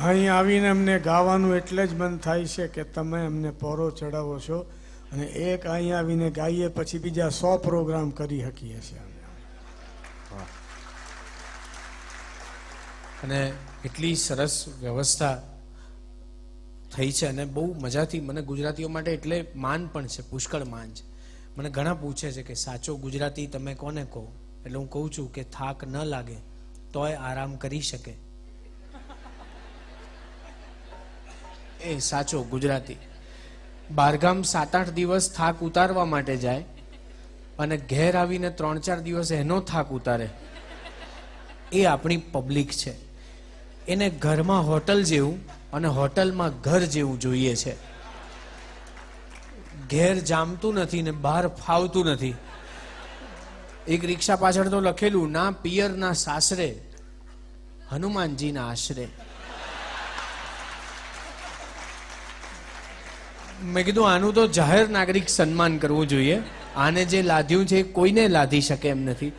અહીં આવીને અમને ગાવાનું એટલે જ મન થાય છે કે તમે અમને પોરો ચડાવો છો અને એક અહીં આવીને ગાઈએ પછી બીજા 100 પ્રોગ્રામ કરી શકીએ છીએ. અને એટલી સરસ વ્યવસ્થા થઈ છે અને બહુ મજાથી મને ગુજરાતીઓ માટે એટલે માન પણ છે, પુષ્કળ માન છે. મને ઘણા પૂછે છે કે સાચો ગુજરાતી તમે કોને કહો? એટલે હું કહું છું કે થાક ન લાગે તોય આરામ કરી શકે એ સાચો ગુજરાતી. બહારગામ 7-8 દિવસ થાક ઉતારવા માટે જાય અને ઘેર આવીને 3-4 દિવસ એનો થાક ઉતારે, એ આપણી પબ્લિક છે. એને ઘરમાં હોટલ જેવું અને હોટલમાં ઘર જેવું જોઈએ છે. ઘેર જામતું નથી ને બહાર ફાવતું નથી. એક રિક્ષા પાછળ તો લખેલું, ના પિયર ના સાસરે, હનુમાનજીના આશરે. મેં કીધું આનું તો જાહેર નાગરિક સન્માન કરવું જોઈએ. આને જે લાદ્યું છે કોઈને લાદી શકે એમ નથી.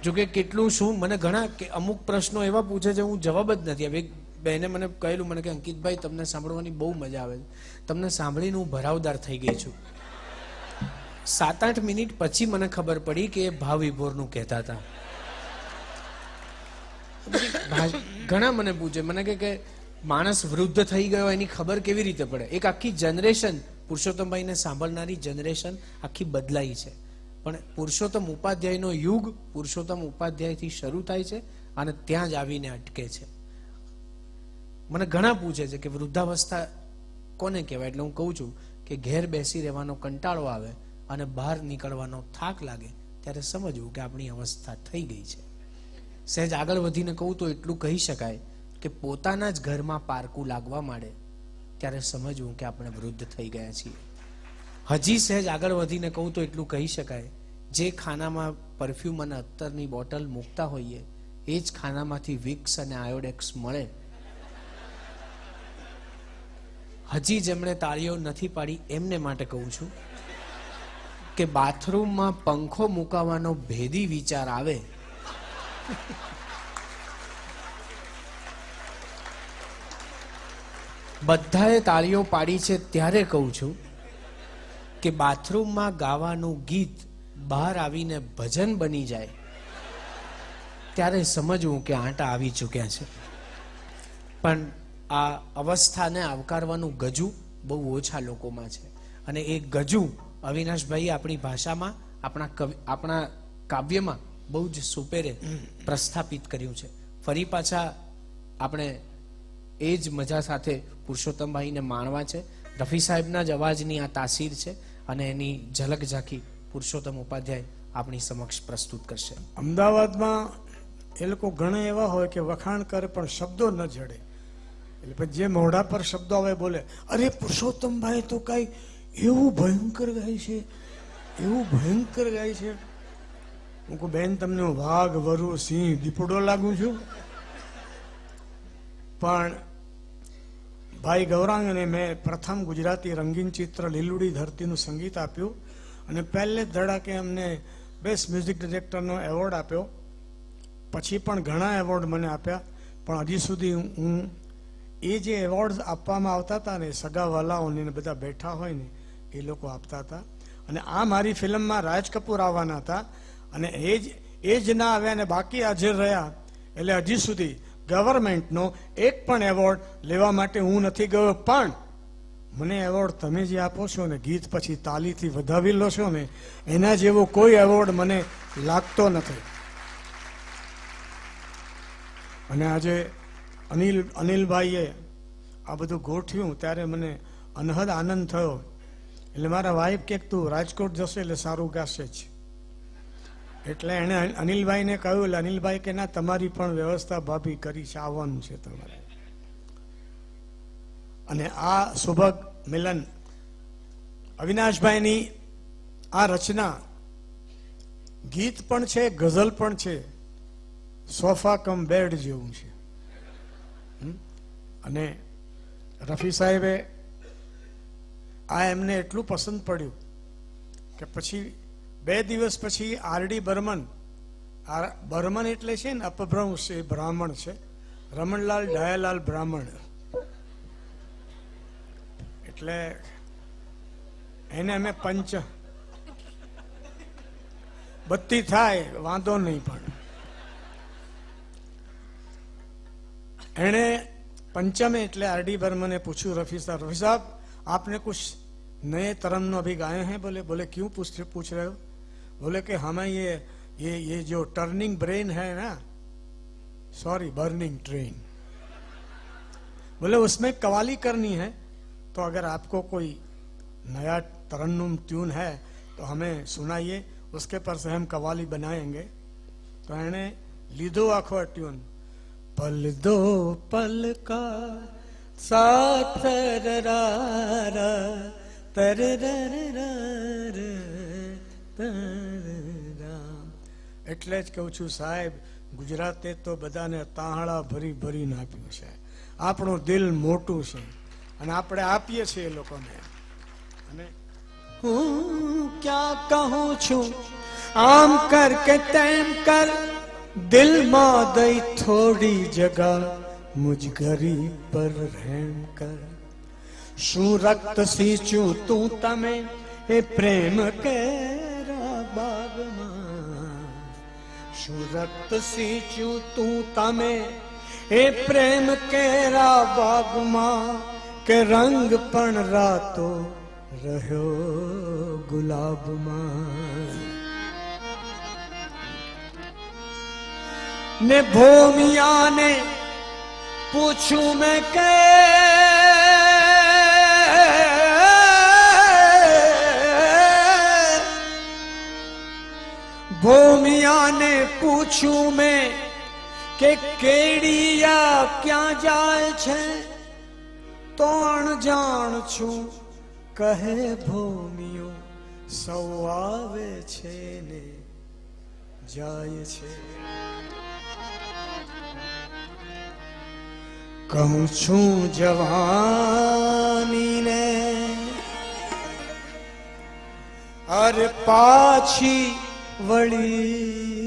જોકે કેટલું શું મને ઘણા અમુક પ્રશ્નો એવા પૂછે છે હું જવાબ જ નથી. હવે બહેને મને કહેલું, મને કે અંકિતભાઈ તમને સાંભળવાની બહુ મજા આવે છે, તમને સાંભળીને હું ભરાવદાર થઈ ગઈ છું. 7-8 મિનિટ પછી મને ખબર પડી કે એ ભાવ વિભોરનું કહેતા હતા. ઘણા મને પૂછે, મને કે માણસ વૃદ્ધ થઈ ગયો એની ખબર કેવી રીતે પડે? એક આખી જનરેશન, પુરુષોત્તમભાઈને સાંભળનારી જનરેશન આખી બદલાઈ છે. પણ પુરુષોત્તમ ઉપાધ્યાયનો યુગ પુરુષોત્તમ ઉપાધ્યાયથી શરૂ થાય છે અને ત્યાં જ આવીને અટકે છે. મને ઘણા પૂછે છે કે વૃદ્ધાવસ્થા કોને કહેવાય? એટલે હું કહું છું કે ઘેર બેસી રહેવાનો કંટાળો આવે અને બહાર નીકળવાનો થાક લાગે ત્યારે સમજવું કે આપણી અવસ્થા થઈ ગઈ છે. સહેજ આગળ વધીને કહું તો એટલું કહી શકાય કે પોતાના જ ઘરમાં પારકું લાગવા માંડે ત્યારે સમજવું કે આપણે વૃદ્ધ થઈ ગયા છીએ. હજી સહેજ આગળ વધીને કહું તો એટલું કહી શકાય, જે ખાનામાં પરફ્યુમ અને અત્તરની બોટલ મૂકતા હોઈએ એ જ ખાનામાંથી વિક્સ અને આયોડેક્સ મળે. હજી જેમણે તાળીઓ નથી પાડી એમને માટે કહું છું કે બાથરૂમમાં પંખો મુકાવવાનો ભેદી વિચાર આવે બધાએ તાળીઓ પાડી છે ત્યારે કહું છું કે બાથરૂમમાં ગાવાનું ગીત બહાર આવીને ભજન બની જાય ત્યારે સમજવું કે આંટા આવી ચૂક્યા છે. પણ આ અવસ્થાને આવકારવાનું ગજુ બહુ ઓછા લોકોમાં છે અને એ ગજુ અવિનાશભાઈ આપણી ભાષામાં આપણા કાવ્યમાં બહુ જ સુપેરે પ્રસ્થાપિત કર્યું છે. ફરી પાછા આપણે એ જ મજા સાથે પુરુષોત્તમભાઈને માણવા છે. રફી સાહેબના જ અવાજની આ તાસીર છે અને એની ઝલક ઝાંખી પુરુષોત્તમ ઉપાધ્યાય આપણી સમક્ષ પ્રસ્તુત કરશે. અમદાવાદમાં એ લોકો ઘણા એવા હોય કે વખાણ કરે પણ શબ્દો ન જડે, એટલે પછી જે મોઢા પર શબ્દો આવે બોલે, અરે પુરુષોત્તમભાઈ તો કઈ એવું ભયંકર ગાય છે, એવું ભયંકર ગાય છે. હું કહું, બેન તમને હું વાઘ, વરુ, સિંહ, દીપડો લાગુ છું? પણ ભાઈ ગૌરાંગને મેં પ્રથમ ગુજરાતી રંગીન ચિત્ર લીલુડી ધરતીનું સંગીત આપ્યું અને પહેલે જ ધડાકે અમને બેસ્ટ મ્યુઝિક ડિરેક્ટરનો એવોર્ડ આપ્યો. પછી પણ ઘણા એવોર્ડ મને આપ્યા, પણ હજી સુધી હું એ જે એવોર્ડ આપવામાં આવતા હતા ને સગાવાલાઓને બધા બેઠા હોય ને એ લોકો આપતા હતા. અને આ મારી ફિલ્મમાં રાજ કપૂર આવવાના હતા અને એ જ ના આવ્યા ને બાકી હાજર રહ્યા. એટલે હજી સુધી ગવર્મેન્ટનો એક પણ એવોર્ડ લેવા માટે હું નથી ગયો. પણ મને એવોર્ડ તમે જે આપો છો ને, ગીત પછી તાલીથી વધાવી લો છો ને, એના જેવો કોઈ એવોર્ડ મને લાગતો નથી. અને આજે અનિલભાઈએ આ બધું ગોઠવ્યું ત્યારે મને અનહદ આનંદ થયો. એટલે મારા વાઈફ કે તું રાજકોટ જશે એટલે સારું ગાશે જ. એટલે એણે અનિલભાઈને કહ્યું, એટલે અનિલભાઈ કે ના, તમારી પણ વ્યવસ્થા ભાભી કરી છે, આવવાનું છે તમારે. અને આ સુભગ મિલન અવિનાશભાઈની આ રચના ગીત પણ છે, ગઝલ પણ છે, સોફા કમ બેડ જેવું છે. અને રફી સાહેબે આ એમને એટલું પસંદ પડ્યું કે પછી 2 દિવસ પછી આરડી બર્મન એટલે છે ને અપભ્રંશ, એ બ્રાહ્મણ છે, રમણલાલ ડાયાલાલ બ્રાહ્મણ, એટલે એને અમે પંચ બત્તી થાય વાંધો નહીં, પણ एने पंचमे એટલે आरडी बर्मन ने पूछू रफी साहब आपने कुछ नए तरन्नुम अभी गाए हैं? बोले क्यों पूछ रहे हो? बोले कि हमें ये जो टर्निंग ब्रेन है ना, सॉरी बर्निंग ट्रेन, बोले उसमें कवाली करनी है, तो अगर आपको कोई नया तरन्नुम ट्यून है तो हमें सुनाइए, उसके पर से हम कवाली बनाएंगे। तो एने लीधो आखो ट्यून, पल दो पल का साथ ररारा એટલે જ કહું છું સાહેબ, ગુજરાતે તો બધાને તાહળા ભરી ભરીને આપ્યું છે. આપણું દિલ મોટું છે અને આપણે આપીએ છીએ એ લોકોને. અને હું ક્યાં કહું છું આમ કર કે તેમ કર, દિલમાં દઈ થોડી જગા મુજ ગરીબ પર રહેમ કર. શું રક્ત સિંચું તું તમે એ પ્રેમ કેરા બાગમાં, શું રક્ત સિંચું તું તમે એ પ્રેમ કેરા બાગમાં, કે રંગ પણ રાતો રહ્યો ગુલાબમાં. ने भूमिया ने पूछूं मैं के भूमिया ने पूछूं मैं के केड़िया क्या जाए छे, तो अणजाण छूं કહે ભૂમિયો સૌ આવે છે ને જાય છે. કહું છું જવાનીને અરે પાછી વળી,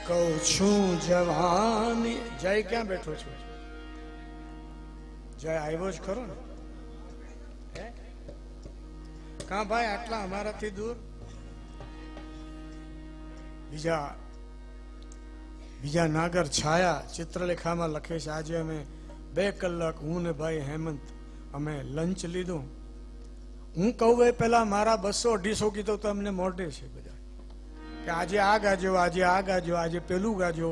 કહું છું જવાની. જય ક્યાં બેઠો છો? જય આવ્યો જ ખરો ને? કાં ભાઈ આટલા અમારાથી દૂર? બીજા નાગર છાયા ચિત્રલેખામાં લખે છે, આજે અમે 2 કલાક હું ને ભાઈ હેમંત અમે લંચ લીધું. હું કહું એ પેલા મારા 200-250 ગીતો તો અમને મોઢે છે બધા, કે આજે આ ગાજો, આજે આ ગાજો, આજે પેલું ગાજો.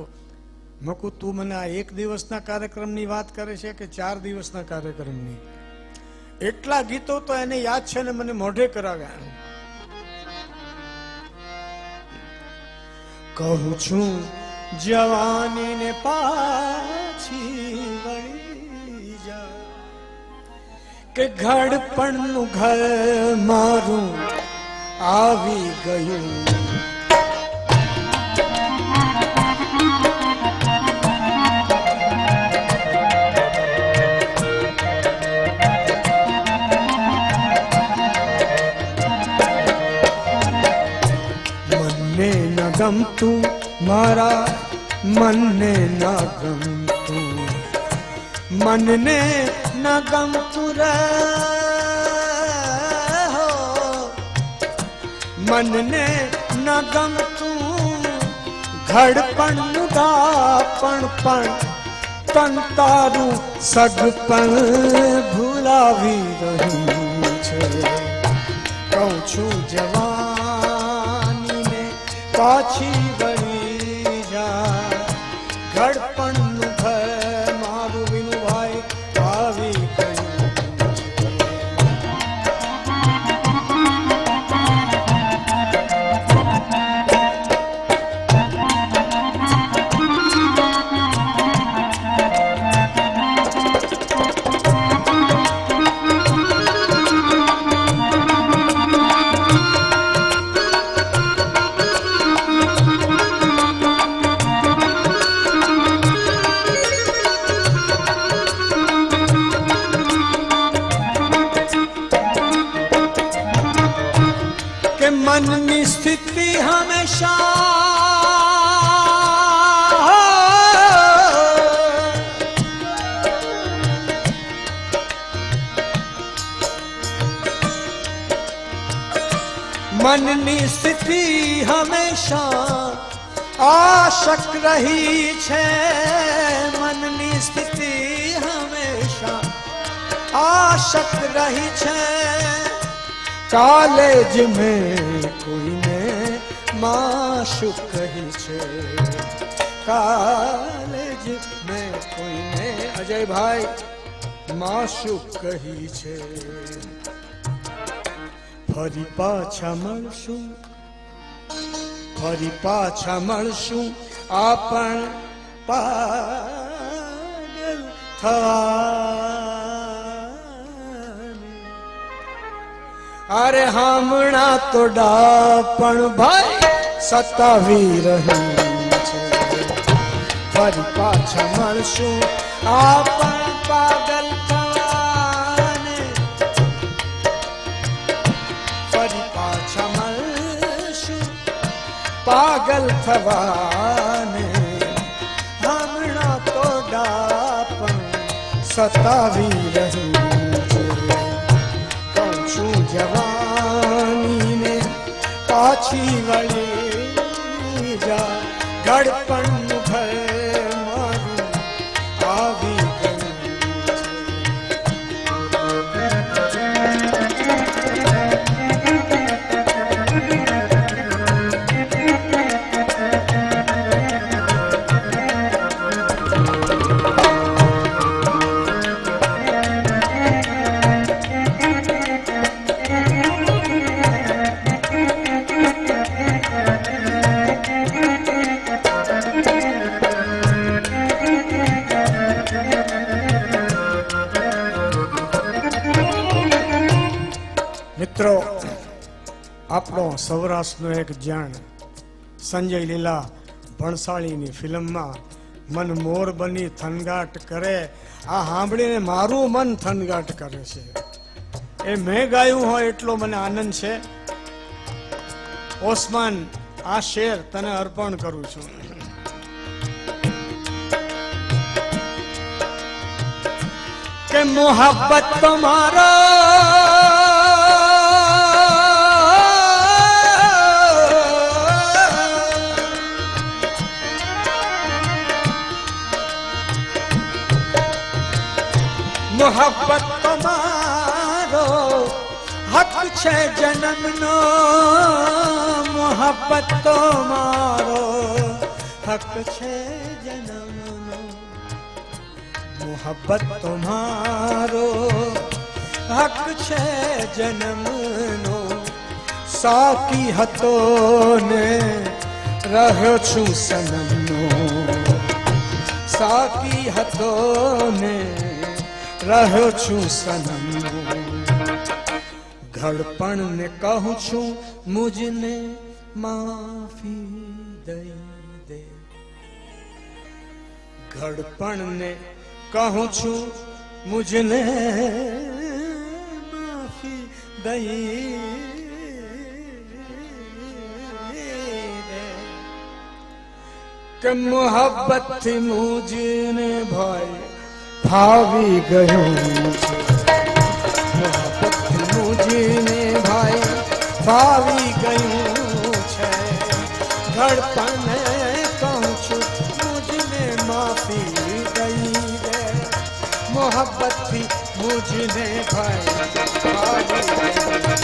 મકુ તું મને આ 1 દિવસના કાર્યક્રમની વાત કરે છે કે 4 દિવસના કાર્યક્રમની? એટલા ગીતો તો એને યાદ છે ને મને મોઢે કરાવ્યા. કહું છું જવાની ને પાછી વળી જા, કે ઘડપણનું ઘર મારું આવી ગયું. ગમતું મારા મનને ના ગમતું, મનને ના ગમતું રે હો, મનને ના ગમતું ઘડપણનું દાપણ પણ તન તારું સગપણ ભૂલાવી રહ્યું છે. કહું છું જવાનીને પાછી વળી જા, ઘડપણનું ઘર મારું વિનુભાઈ આવી ગયું. મનની સ્થિતિ મનની સ્થિતિ હંમેશા આશક રહી છે. મનની સ્થિતિ હંમેશા આશક રહી છે. કાલેજ મેં કોઈને માશુક કહી છે. કાલેજ મેં કોઈને અજયભાઈ માશુક કહી છે. ફરી પાછા મળશું, ફરી પાછા મળશું, આપણ પાગલ થવાને. અરે હમણાં તો ડાપણ ભાઈ સતાવી રહ્યું છે. ફરી પાછા મળશું, આપણ પાગલ થવાને. ફરી પાછા મળશું, પાગલ થવાને. હમણાં તો ડાપણ સતાવી રહ્યું છે. કહું છું જવાનીને પાછી વળી જા. ઘડપણ ભર મારું આવી ગયું મિત્રો. આપણો સૌરાષ્ટ્રનો એક જાણ સંજય લીલા ભણસાળીની ફિલ્મમાં મન મોર બની થનગાટ કરે. આ સાંભળીને મારું મન થનગાટ કરે છે. એ મેં ગાયું હોય એટલો મને આનંદ છે. ઓસ્માન, આ શેર તને અર્પણ કરું છું. કે મોહબ્બત તમારો મોહબ્બત તમારો હક છે જન્મનો. મોહબ્બત તમારો હક છે જન્મનો. મોહબ્બત તમારો હક છે જન્મનો. સાકી હતો ને રહ્યો છું સનમનો. સાકી હતો ને રહ્યો છું સનમનો. ઘડપણ ને કહું છું મુજને માફી દઈ દે. ઘડપણ ને કહું છું મુજને માફી દઈ દે. કે મોહબ્બત થી મુજને ભાઈ ભાવી ગયું છે. મોહબ્બત મુજને ભાઈ ભાવી ગયું છે. ઘડપણ કહું છું મુજને માફી દઈ દે. મોહબ્બત થી મુજને ભાઈ ભાવી ગયું.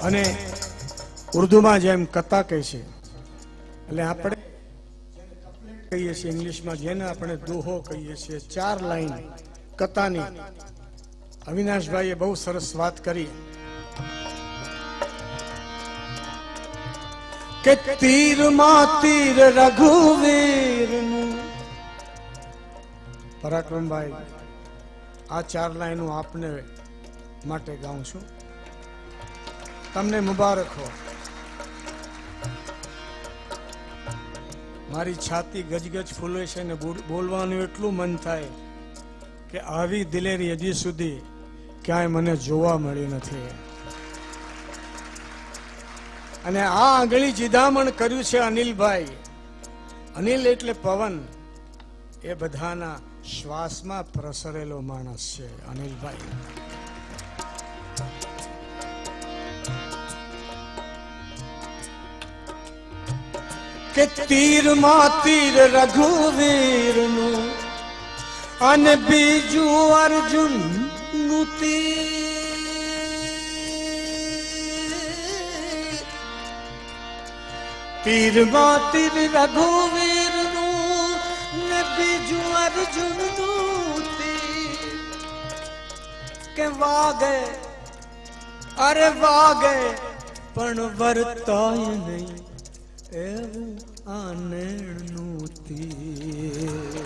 અને ઉર્દુમાં જેમ કથા કહે છે એટલે આપણે કહીએ છીએ ઇંગ્લિશમાં, જેને આપણે દોહો કહીએ છીએ, 4 લાઈન કથાની. અવિનાશભાઈએ બહુ સરસ વાત કરી કે તીરમાં તીર રઘુવીરનું. પરાક્રમભાઈ, આ 4 લાઈનો આપને માટે ગાઉં છું. તમને મુબારક હો. મારી છાતી ગજગજ ફૂલે છે ને બોલવાનું એટલું મન થાય કે આવી દિલેરી હજી સુધી ક્યાંય મને જોવા મળી નથી. અને આ આંગળી જીધામણ કર્યું છે અનિલભાઈ. અનિલ એટલે પવન, એ બધાના શ્વાસમાં પ્રસરેલો માણસ છે અનિલભાઈ. કે તીરમાં તીર રઘુવીરનું અને બીજું અર્જુનનું તીર. તીરમાં તીર રઘુવીરનું ને બીજું અર્જુનનું તીર. કે વાગે અરે વાગે પણ વર્તાય નહીં એવું આનેણનું તીર.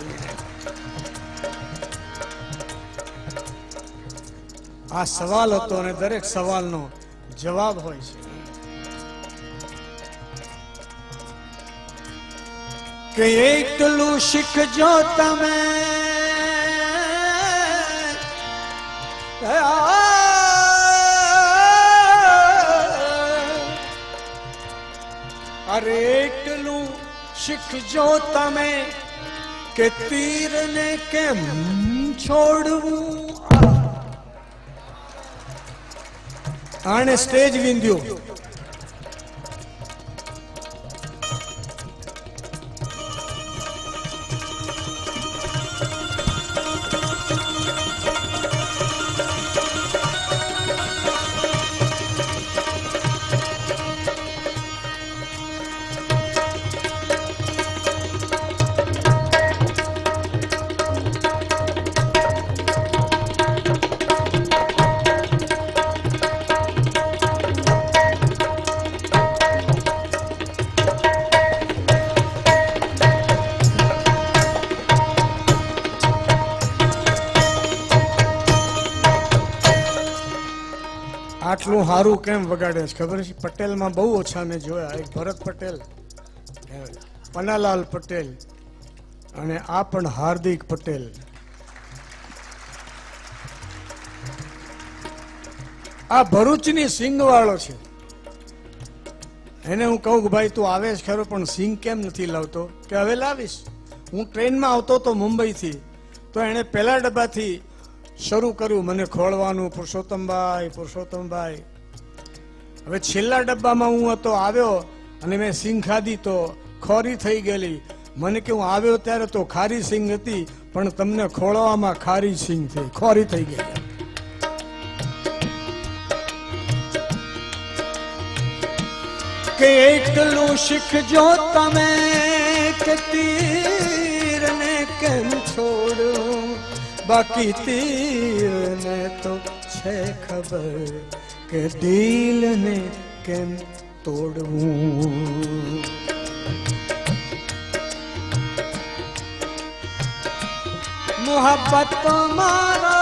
આ સવાલ હતો અને દરેક સવાલનો જવાબ હોય છે. કે એટલું શીખજો તમે અરે એટલું શીખજો તમે કે તીરને કેમ છોડવું. આને સ્ટેજ વિંધ્યું. આટલું સારું કેમ વગાડે છે ખબર છે? પટેલમાં બહુ ઓછા મેં જોયા. એક ભરત પટેલ, પન્નાલાલ પટેલ અને આ પણ હાર્દિક પટેલ. આ ભરૂચની સિંગવાળો છે. એને હું કહું કે ભાઈ તું આવે છે ખરો પણ સિંગ કેમ નથી લાવતો? કે હવે લાવીશ. હું ટ્રેનમાં આવતો તો મુંબઈથી, તો એને પહેલા ડબ્બાથી શરૂ કર્યું મને ખોળવાનું, પુરુષોત્તમભાઈ. હવે છેલ્લા ડબ્બામાં હું હતો, આવ્યો અને મેં સિંગ ખાધી તો ખોરી થઈ ગયેલી. મને કે હું આવ્યો ત્યારે તો ખારી સિંગ હતી, પણ તમને ખોળવામાં ખારી સિંગ થઈ, ખોરી થઈ ગઈ. કે એટલું શીખજો તમે કે તીરને કેમ છોડું, બાકી તીરને તો છે ખબર કે દિલને કેમ તોડવું. મોહબ્બત મારો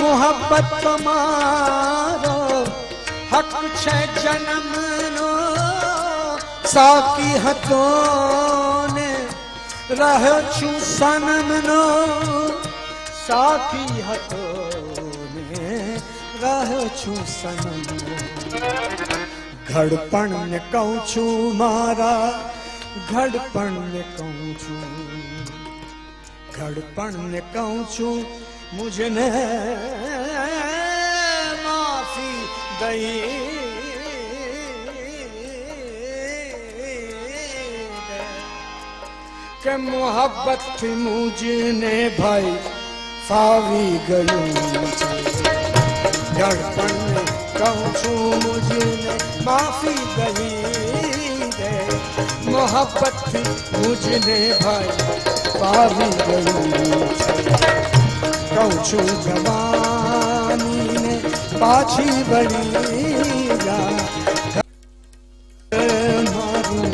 મોહબ્બત મારો હક છે જન્મનો, સાકી હતો ને રહ્યો છું સનમનો. સાકી હતો ને રહ્યો છું સનમનો. ઘડપણ ને કહું છું મારા, ઘડપણ ને કહું છું, ઘડપણ ને કહું છું મુझने माफी दई. કે મોહબ્બત થી મુझने ભાઈ ફાવી ગયું છે. ધડપણને કહું છું મુझને માફી દઈ દે, મોહબ્બતથી મુझને ભાઈ ફાવી ગયું છે. કહું છું જવાનીને પાછી વળી જા, મારું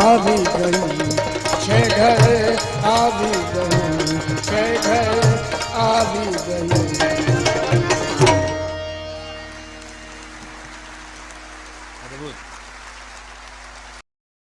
આવી ગયું છે ઘર, આવી ગયું છે ઘર, આવી ગયું